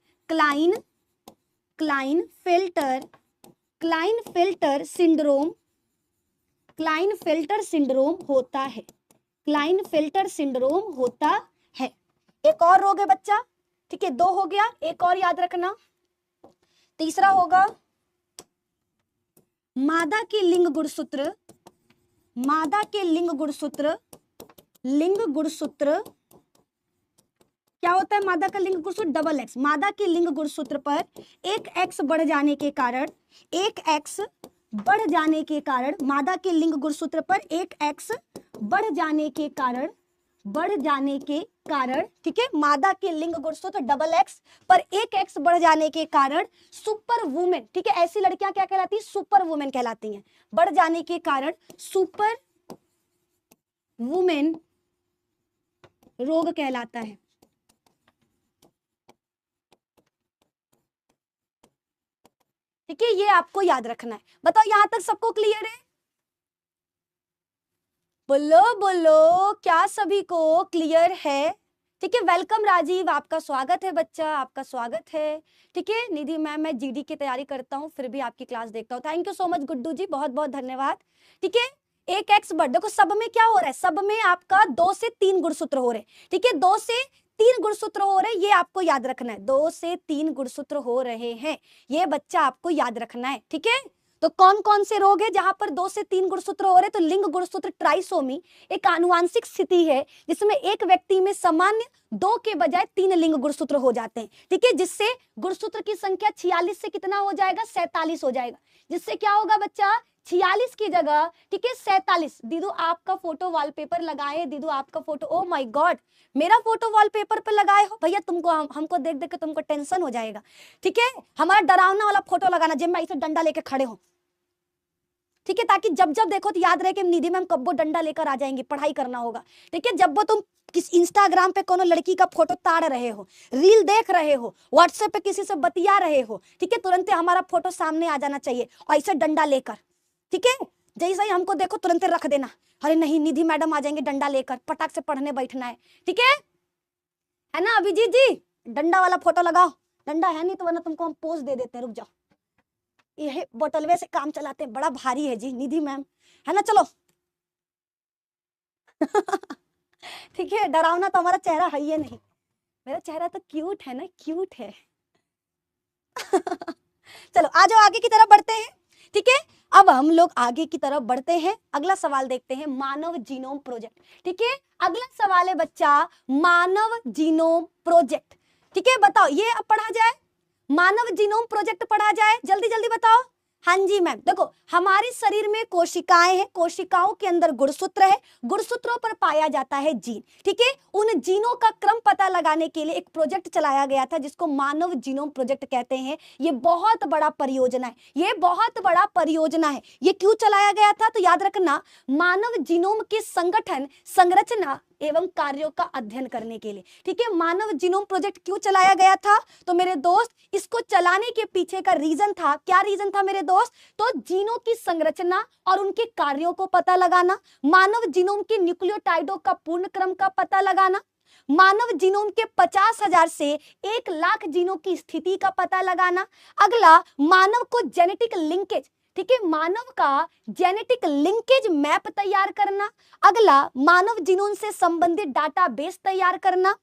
क्लाइनफेल्टर सिंड्रोम होता है। एक और रोग है बच्चा। ठीक है, 2 हो गया, एक और याद रखना। तीसरा होगा मादा के लिंग गुणसूत्र क्या होता है? मादा का लिंग गुणसूत्र डबल X। मादा के लिंग गुणसूत्र पर 1 X बढ़ जाने के कारण मादा के लिंग गुणसूत्र पर 1 X बढ़ जाने के कारण ठीक है, मादा के लिंग गुणसूत्र डबल X पर 1 X बढ़ जाने के कारण सुपर वुमेन, ठीक है, ऐसी लड़कियां क्या कहलाती है? सुपर वुमेन कहलाती हैं। बढ़ जाने के कारण सुपर वुमेन रोग कहलाता है। ठीक है, ये आपको याद रखना है। बताओ यहां तक सबको क्लियर है? बोलो बोलो, क्या सभी को क्लियर है? ठीक है, वेलकम राजीव, आपका स्वागत है बच्चा, आपका स्वागत है। ठीक है निधि मैम, मैं जीडी की तैयारी करता हूँ फिर भी आपकी क्लास देखता हूँ। Thank you so much Guddu ji, बहुत बहुत धन्यवाद। ठीक है, एक एक्स बढ़, देखो सब में क्या हो रहा है, सब में आपका 2 से 3 गुणसूत्र हो रहे हैं, ठीक है, 2 से 3 गुणसूत्र हो रहे हैं, ये आपको याद रखना है, 2 से 3 गुणसूत्र हो रहे हैं, ये बच्चा आपको याद रखना है, ठीक है। तो कौन कौन से रोग है जहां पर 2 से 3 गुणसूत्र हो रहे हैं, तो लिंग गुणसूत्र ट्राइसोमी एक आनुवांशिक स्थिति है जिसमें एक व्यक्ति में सामान्य 2 के बजाय 3 लिंग गुणसूत्र हो जाते हैं, ठीक है, जिससे गुणसूत्र की संख्या 46 से कितना हो जाएगा, 47 हो जाएगा, जिससे क्या होगा बच्चा, 46 की जगह, ठीक है, 47। दीदू आपका फोटो वॉलपेपर लगाए, दीदू आपका फोटो, ओ माय गॉड, मेरा फोटो वॉलपेपर पर लगाए हो भैया, तुमको हमको देख देख के तुमको टेंशन हो जाएगा, ठीक है, हमारा डरावना वाला फोटो लगाना जिसमें मैं ऐसे डंडा लेके खड़े हो, ठीक है, ताकि जब जब देखो तो याद रहे कि निधि मैम कब्बो डंडा लेकर आ जाएंगे, पढ़ाई करना होगा, ठीक है, जब वो तुम किस इंस्टाग्राम पे कोनो लड़की का फोटो ताड़ रहे हो, रील देख रहे हो, व्हाट्सएप पे किसी से बतिया रहे हो, ठीक है, तुरंत हमारा फोटो सामने आ जाना चाहिए और ऐसे डंडा लेकर, ठीक है, जैसे ही हमको देखो तुरंत रख देना, अरे नहीं निधि मैडम आ जाएंगे डंडा लेकर, पटाख से पढ़ने बैठना है, ठीक है ना अभिजीत जी, डंडा वाला फोटो लगाओ, डंडा है नहीं तो वरना तुमको हम पोज दे देते हैं, रुक जाओ, ये बोतलवे से काम चलाते हैं, बड़ा भारी है जी निधि मैम, है ना, चलो ठीक है, डरावना तो हमारा चेहरा है ही नहीं, मेरा चेहरा तो क्यूट है ना, क्यूट है चलो आ जाओ आगे की तरफ बढ़ते हैं, ठीक है, अब हम लोग आगे की तरफ बढ़ते हैं, अगला सवाल देखते हैं, मानव जीनोम प्रोजेक्ट, ठीक है, अगला सवाल है बच्चा मानव जीनोम प्रोजेक्ट, ठीक है, बताओ ये अब पढ़ा जाए, मानव जीनोम प्रोजेक्ट पढ़ा जाए, जल्दी जल्दी बताओ, हाँ जी मैम, देखो हमारे शरीर में कोशिकाएं हैं, कोशिकाओं के अंदर गुणसूत्र है, गुणसूत्रों पर पाया जाता है जीन, ठीक है, उन जीनों का क्रम पता लगाने के लिए एक प्रोजेक्ट चलाया गया था जिसको मानव जीनोम प्रोजेक्ट कहते हैं, ये बहुत बड़ा परियोजना है, ये बहुत बड़ा परियोजना है, ये क्यों चलाया गया था, तो याद रखना, मानव जीनोम के संगठन, संरचना एवं कार्यों का अध्ययन करने के लिए, ठीक है, मानव जीनोम प्रोजेक्ट क्यों चलाया गया था, तो मेरे दोस्त इसको चलाने के पीछे का रीजन था, क्या रीजन था मेरे दोस्त, तो जीनों की संरचना और उनके कार्यों को पता लगाना, मानव जीनोम के न्यूक्लियोटाइडों का पूर्ण क्रम का पता लगाना, मानव जीनोम के 50,000 से 1,00,000 जीनों की स्थिति का पता लगाना, अगला मानव को जेनेटिक लिंकेज, ठीक है, मानव का जेनेटिक लिंकेज मैप तैयार करना, अगला मानव जीनोम से संबंधित डाटाबेस तैयार करना,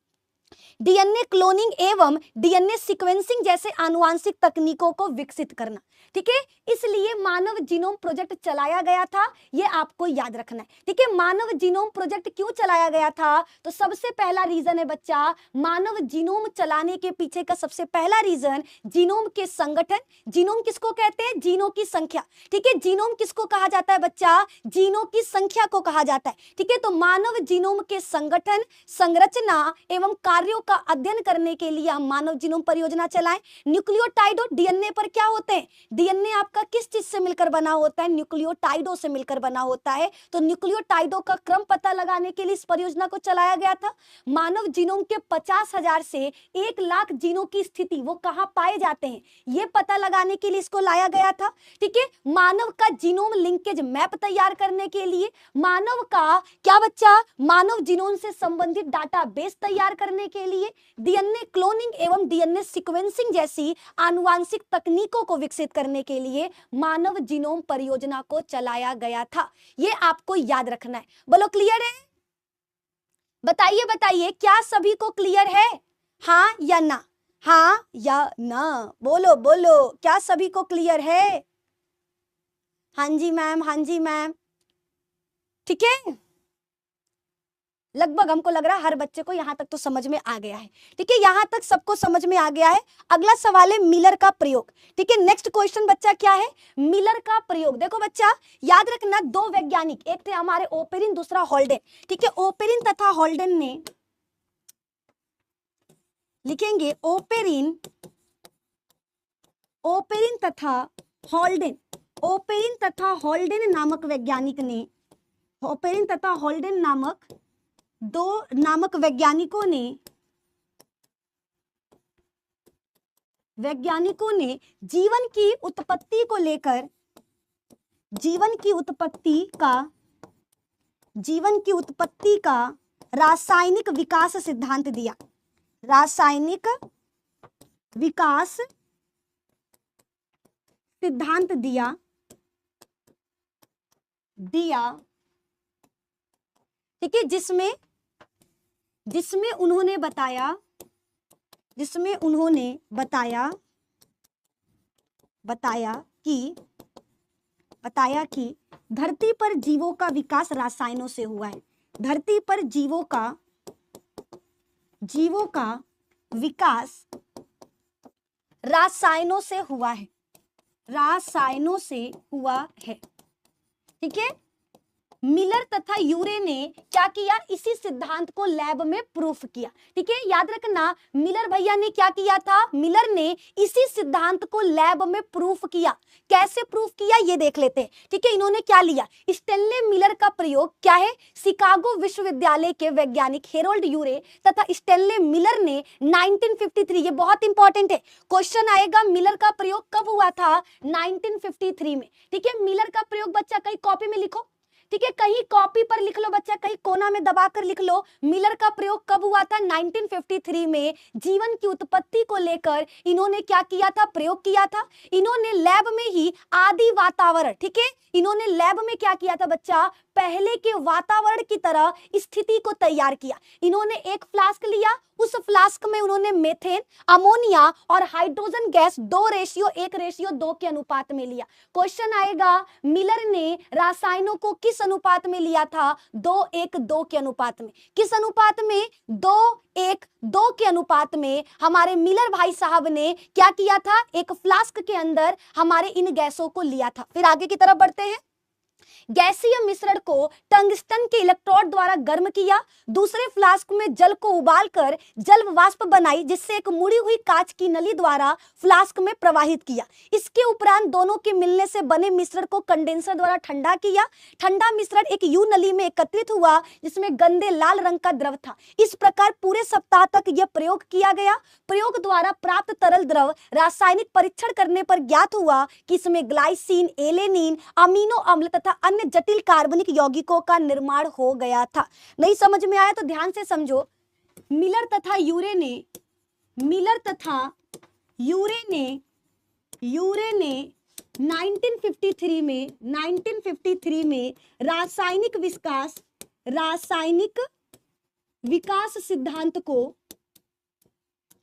डीएनए क्लोनिंग एवं डीएनए सीक्वेंसिंग जैसे आनुवांशिक तकनीकों को विकसित करना, ठीक है, इसलिए मानव जीनोम प्रोजेक्ट चलाया गया था, ये आपको याद रखना है, ठीक है, मानव जीनोम प्रोजेक्ट क्यों चलाया गया था, तो सबसे पहला रीजन है बच्चा, मानव जीनोम चलाने के पीछे का सबसे पहला रीजन जीनोम के संगठन, जीनोम किसको कहते हैं, जीनों की संख्या, ठीक है, जीनोम किसको कहा जाता है बच्चा, जीनों की संख्या को कहा जाता है, ठीक है, तो मानव जीनोम के संगठन, संरचना एवं कार्यों का अध्ययन करने के लिए हम मानव जीनोम परियोजना चलाएं, न्यूक्लियोटाइडो डीएनए पर क्या होते हैं, डीएनए आपका किस चीज से मिलकर बना होता है, न्यूक्लियोटाइडो से मिलकर बना होता है, तो न्यूक्लियोटाइडो का क्रम पता लगाने के लिए इस परियोजना को चलाया गया था, मानव जीनोम के 50,000 से 1,00,000 जीनों की स्थिति वो कहां पाए जाते हैं, ये पता लगाने के लिए इसको लाया गया था, ठीक है, मानव का जीनोम लिंकेज मैप तैयार करने के लिए, मानव का क्या बच्चा, मानव जीनोम से संबंधित डाटाबेस तैयार करने के लिए, डीएनए क्लोनिंग एवं डीएनए सीक्वेंसिंग जैसी आनुवांशिक तकनीकों को विकसित करने के लिए मानव जीनोम परियोजना को चलाया गया था, ये आपको याद रखना है, बोलो क्लियर है, बताइए बताइए क्या सभी को क्लियर है, हाँ या ना, हाँ या ना, बोलो बोलो, क्या सभी को क्लियर है, हाँ जी मैम, हाँ जी मैम, ठीक है, लगभग हमको लग रहा है हर बच्चे को यहां तक तो समझ में आ गया है, ठीक है, यहां तक सबको समझ में आ गया है, अगला सवाल है मिलर का प्रयोग, ठीक है, नेक्स्ट क्वेश्चन बच्चा क्या है, मिलर का प्रयोग, देखो बच्चा याद रखना, दो वैज्ञानिक, एक थे हमारे ओपेरिन, दूसरा हॉल्डेन, ठीक है, ओपेरिन तथा हॉल्डेन ने, लिखेंगे ओपेरिन, ओपेरिन तथा हॉल्डेन, ओपेरिन तथा हॉल्डेन नामक वैज्ञानिक ने, ओपेरिन तथा हॉल्डेन नामक दो नामक वैज्ञानिकों ने जीवन की उत्पत्ति को लेकर, जीवन की उत्पत्ति का रासायनिक विकास सिद्धांत दिया, रासायनिक विकास सिद्धांत दिया ठीक है, जिसमें उन्होंने बताया कि धरती पर जीवों का विकास रसायनों से हुआ है। धरती पर जीवों का विकास रसायनों से हुआ है। ठीक है, मिलर तथा यूरे ने क्या किया, इसी सिद्धांत को लैब में प्रूफ किया। ठीक है, याद रखना मिलर भैया ने क्या किया था, मिलर ने इसी सिद्धांत को लैब में प्रूफ किया। कैसे प्रूफ किया ये देख लेते हैं। ठीक है, इन्होंने क्या लिया, स्टेनले मिलर का प्रयोग क्या है, शिकागो विश्वविद्यालय के वैज्ञानिक हेरोल्ड यूरे तथा स्टेनले मिलर ने 1953, ये बहुत इंपॉर्टेंट है, क्वेश्चन आएगा मिलर का प्रयोग कब हुआ था, 1953 में। ठीक है, मिलर का प्रयोग बच्चा कहीं कॉपी में लिखो। ठीक है, कहीं कॉपी पर लिख लो बच्चा, कहीं कोना में दबाकर लिख लो, मिलर का प्रयोग कब हुआ था, 1953 में। जीवन की उत्पत्ति को लेकर इन्होंने क्या किया था, प्रयोग किया था। इन्होंने लैब में ही आदि वातावरण, ठीक है, इन्होंने लैब में क्या किया था बच्चा, पहले के वातावरण की तरह स्थिति को तैयार किया। इन्होंने एक फ्लास्क लिया, उस फ्लास्क में उन्होंने मेथेन, अमोनिया और हाइड्रोजन गैस 2:1:2 के अनुपात में लिया। क्वेश्चन आएगा मिलर ने रासायनों को किस अनुपात में लिया था, 2:1:2 के अनुपात में। किस अनुपात में, 2:1:2 के अनुपात में हमारे मिलर भाई साहब ने क्या किया था, एक फ्लास्क के अंदर हमारे इन गैसों को लिया था। फिर आगे की तरफ बढ़ते हैं। गैसीय मिश्रण को टंगस्टन के इलेक्ट्रोड द्वारा गर्म किया, दूसरे फ्लास्क में जल को उबालकर जल वाष्प बनाई, जिससे एक मुड़ी हुई कांच की नली द्वारा फ्लास्क में प्रवाहित किया। इसके उपरांत दोनों के मिलने से बने मिश्रण को कंडेंसर द्वारा ठंडा किया। ठंडा मिश्रण एक यू नली में एकत्रित हुआ, जिसमें गंदे लाल रंग का द्रव था। इस प्रकार पूरे सप्ताह तक यह प्रयोग किया गया। प्रयोग द्वारा प्राप्त तरल द्रव रासायनिक परीक्षण करने पर ज्ञात हुआ कि इसमें ग्लाइसिन, एलेनिन, अमीनो अम्ल तथा अन्य जटिल कार्बनिक यौगिकों का निर्माण हो गया था। नहीं समझ में आया तो ध्यान से समझो। मिलर तथा यूरे ने 1953 में रासायनिक विकास सिद्धांत को,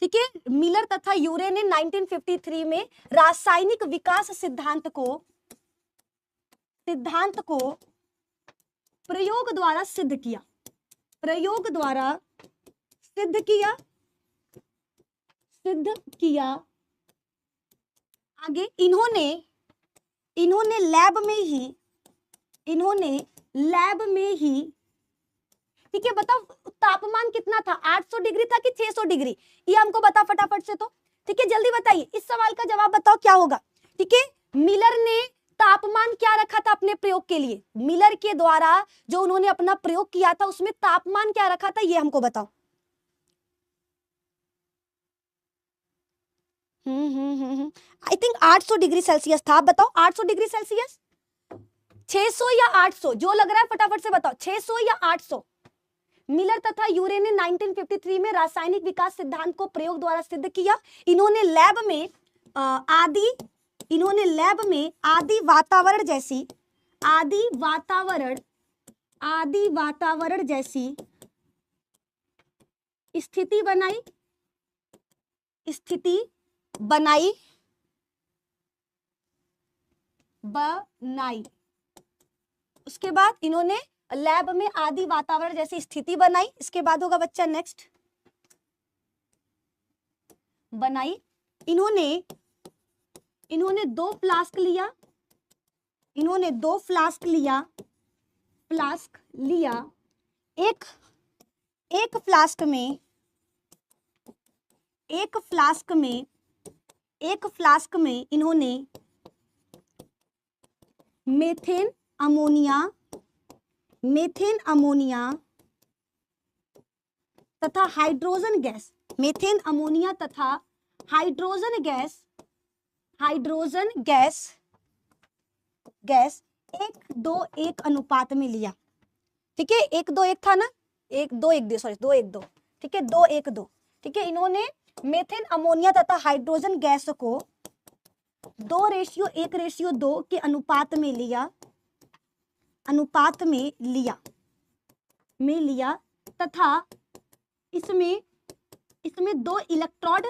ठीक है, मिलर तथा यूरे ने 1953 में रासायनिक विकास सिद्धांत को प्रयोग द्वारा सिद्ध किया। आगे इन्होंने लैब में ही, ठीक है, बताओ तापमान कितना था, 800 डिग्री था कि 600 डिग्री, ये हमको बता फटाफट से तो। ठीक है, जल्दी बताइए, इस सवाल का जवाब बताओ क्या होगा। ठीक है, मिलर ने तापमान क्या रखा था अपने प्रयोग के लिए, मिलर के द्वारा जो उन्होंने अपना प्रयोग किया था उसमें तापमान क्या रखा था, ये हमको बताओ। आई थिंक 800 डिग्री सेल्सियस था। आप बताओ 800 डिग्री सेल्सियस, 600 या 800, जो लग रहा है फटाफट से बताओ, 600 या 800। मिलर तथा यूरे ने 1953 में रासायनिक विकास सिद्धांत को प्रयोग द्वारा सिद्ध किया। इन्होंने लैब में आदि वातावरण जैसी स्थिति बनाई। उसके बाद इन्होंने लैब में आदि वातावरण जैसी स्थिति बनाई। इसके बाद होगा बच्चा नेक्स्ट, बनाई। इन्होंने दो फ्लास्क लिया। एक फ्लास्क में इन्होंने मेथेन अमोनिया तथा हाइड्रोजन गैस 1:2:1 अनुपात में लिया। ठीक है, 1:2:1 था ना, 2:1:2। ठीक है, 2:1:2। ठीक है, इन्होंने मेथेन अमोनिया तथा हाइड्रोजन गैस को 2:1:2 के अनुपात में लिया। में लिया तथा इसमें इसमें दो इलेक्ट्रोड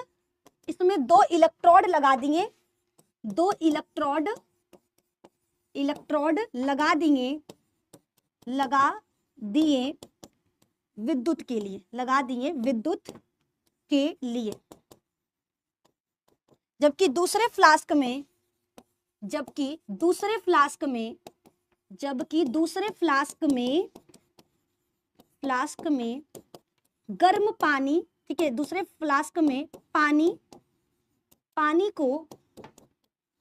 लगा दिए, दो इलेक्ट्रोड लगा दिए विद्युत के लिए, लगा दिए विद्युत के लिए। जबकि दूसरे फ्लास्क में गर्म पानी, ठीक है, दूसरे फ्लास्क में पानी को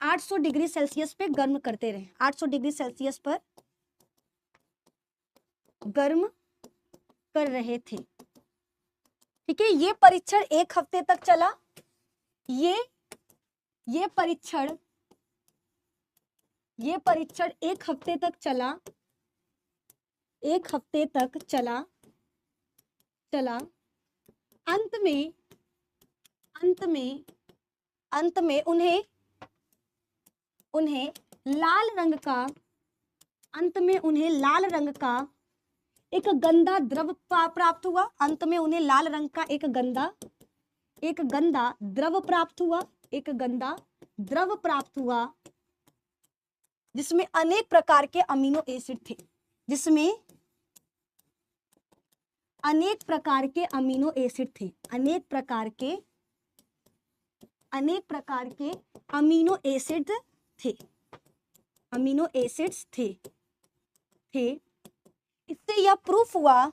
800 डिग्री सेल्सियस पे गर्म करते रहे, 800 डिग्री सेल्सियस पर गर्म कर रहे थे। ठीक है, ये परीक्षण 1 हफ्ते तक चला। ये परीक्षण 1 हफ्ते तक चला, 1 हफ्ते तक चला। अंत में उन्हें लाल रंग का एक गंदा द्रव प्राप्त हुआ। अंत में उन्हें लाल रंग का एक गंदा द्रव प्राप्त हुआ, जिसमें अनेक प्रकार के अमीनो एसिड थे, अनेक प्रकार के अमीनो एसिड्स थे। इससे यह प्रूफ हुआ,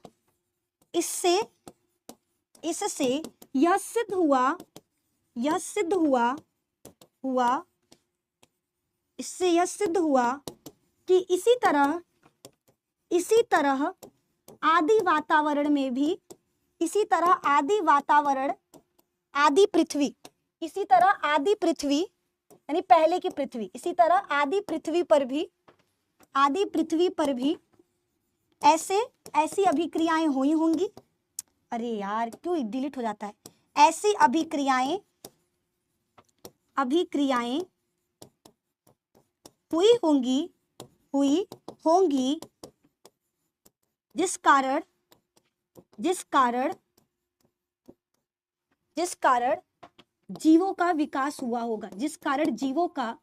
इससे यह सिद्ध हुआ कि इसी तरह आदि वातावरण में भी, आदि पृथ्वी यानी पहले की पृथ्वी, इसी तरह आदि पृथ्वी पर भी ऐसी अभिक्रियाएं हुई होंगी। अरे यार क्यों डिलीट हो जाता है? ऐसी अभिक्रियाएं हुई होंगी जिस कारण जीवों का विकास हुआ होगा, जिस कारण जीवों का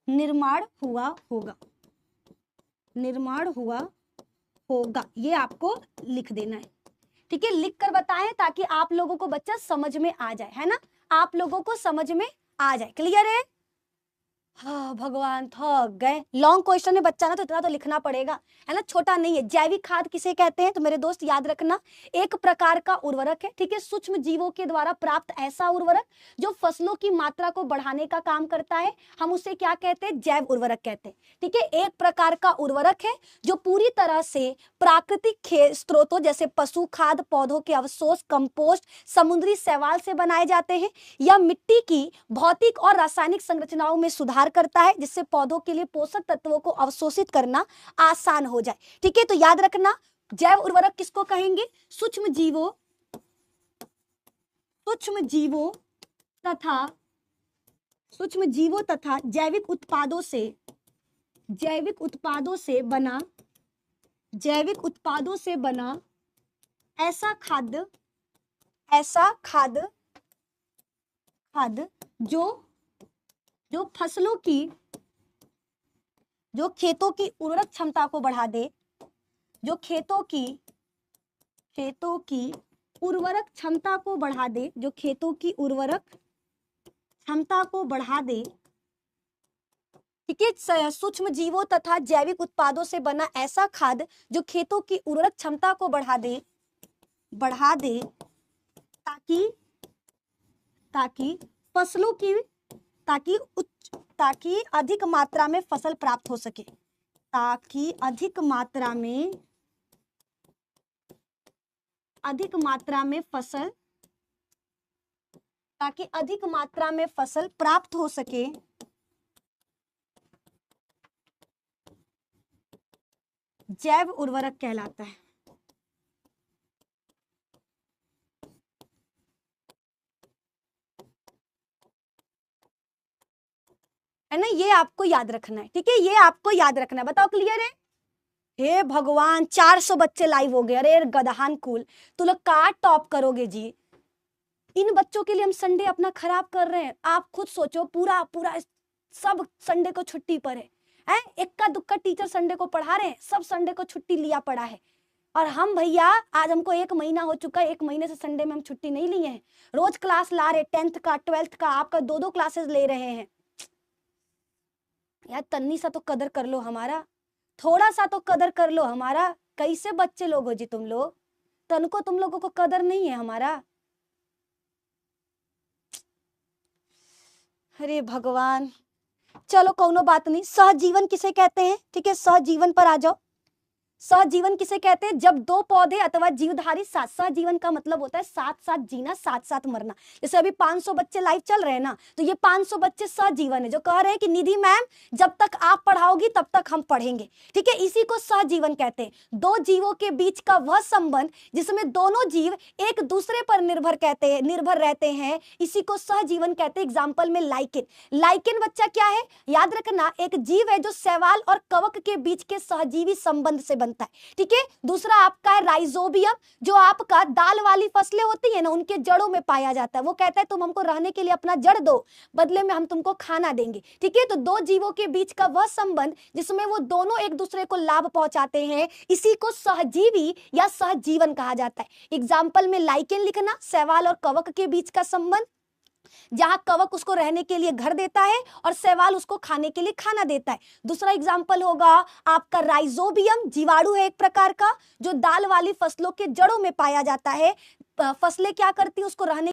निर्माण हुआ होगा। ये आपको लिख देना है, ठीक है, लिख कर बताएं ताकि आप लोगों को बच्चा समझ में आ जाए, है ना, आप लोगों को समझ में आ जाए। क्लियर है? हाँ भगवान थक गए, लॉन्ग क्वेश्चन है बच्चा ना, तो इतना तो लिखना पड़ेगा, है ना, छोटा नहीं है। जैविक खाद किसे कहते हैं? तो मेरे दोस्त याद रखना, एक प्रकार का उर्वरक है, ठीक है, सूक्ष्म जीवों के द्वारा प्राप्त ऐसा उर्वरक जो फसलों की मात्रा को बढ़ाने का काम करता है, हम उसे क्या कहते हैं? जैव उर्वरक कहते हैं। ठीक है, एक प्रकार का उर्वरक है जो पूरी तरह से प्राकृतिक स्रोतों जैसे पशु खाद, पौधों के अवशोष, कंपोस्ट, समुद्री शैवाल से बनाए जाते हैं। यह मिट्टी की भौतिक और रासायनिक संरचनाओं में सुधार करता है, जिससे पौधों के लिए पोषक तत्वों को अवशोषित करना आसान हो जाए। ठीक है, तो याद रखना, जैव उर्वरक किसको कहेंगे? सूक्ष्म जीवों तथा जैविक उत्पादों से बना ऐसा खाद जो फसलों की, जो खेतों की उर्वरक क्षमता को बढ़ा दे, जो खेतों की उर्वरक क्षमता को बढ़ा दे, जो खेतों की उर्वरक क्षमता को बढ़ा दे। ठीक है, सूक्ष्म जीवों तथा जैविक उत्पादों से बना ऐसा खाद जो खेतों की उर्वरक क्षमता को बढ़ा दे ताकि फसलों की, ताकि अधिक मात्रा में फसल प्राप्त हो सके, ताकि अधिक मात्रा में फसल प्राप्त हो सके। जैव उर्वरक कहलाता है। है ना, ये आपको याद रखना है। ठीक है, ये आपको याद रखना है। बताओ क्लियर है? हे भगवान, 400 बच्चे लाइव हो गए। अरे गदहान कुल, तू लोग का टॉप करोगे जी। इन बच्चों के लिए हम संडे अपना खराब कर रहे हैं। आप खुद सोचो, पूरा पूरा सब संडे को छुट्टी पर है, इक्का दुक्का टीचर संडे को पढ़ा रहे हैं, सब संडे को छुट्टी लिया पड़ा है। और हम भैया, आज हमको 1 महीना हो चुका है, 1 महीने से संडे में हम छुट्टी नहीं लिए हैं। रोज क्लास ला रहे, 10th का 12th का, आपका 2-2 क्लासेस ले रहे हैं। यार तन्नी सा तो कदर कर लो हमारा, थोड़ा सा तो कदर कर लो हमारा। कैसे बच्चे लोग हो जी तुम लोग, तनको तुम लोगों को कदर नहीं है हमारा। अरे भगवान, चलो कोनो बात नहीं। सहजीवन किसे कहते हैं, ठीक है, सहजीवन पर आ जाओ। सहजीवन किसे कहते हैं, जब 2 पौधे अथवा जीवधारी साथ, सहजीवन का मतलब होता है साथ साथ जीना, साथ साथ मरना। जैसे अभी 500 बच्चे लाइव चल रहे हैं ना, तो ये 500 बच्चे सहजीवन है, जो कह रहे हैं कि निधि मैम जब तक आप पढ़ाओगी तब तक हम पढ़ेंगे, ठीक है। इसी को सहजीवन कहते हैं। 2 जीवों के बीच का वह संबंध जिसमें दोनों जीव एक दूसरे पर निर्भर रहते हैं, इसी को सहजीवन कहते हैं। एग्जाम्पल में लाइकेन। लाइकेन बच्चा क्या है, याद रखना, एक जीव है जो शैवाल और कवक के बीच के सहजीवी संबंध से बनता है, ठीक है। दूसरा आपका है राइजोबियम, जो आपका दाल वाली फसलें होती है ना, उनके जड़ों में पाया जाता है। वो कहता है तुम हमको रहने के लिए अपना जड़ दो, बदले में हम तुमको खाना देंगे, ठीक है। तो 2 जीवों के बीच का वह संबंध जिसमें वो दोनों एक दूसरे को लाभ पहुंचाते हैं, इसी को सहजीवी या सहजीवन कहा जाता है। एग्जाम्पल में लाइकेन लिखना, शैवाल और कवक के बीच का संबंध, जहां कवक उसको रहने के लिए घर देता है और शैवाल उसको खाने के लिए खाना देता है। दूसरा एग्जाम्पल होगा आपका राइजोबियम, जीवाणु है एक प्रकार का, जो दाल वाली फसलों के जड़ों में पाया जाता है। फसलें क्या करती है, उसको रहने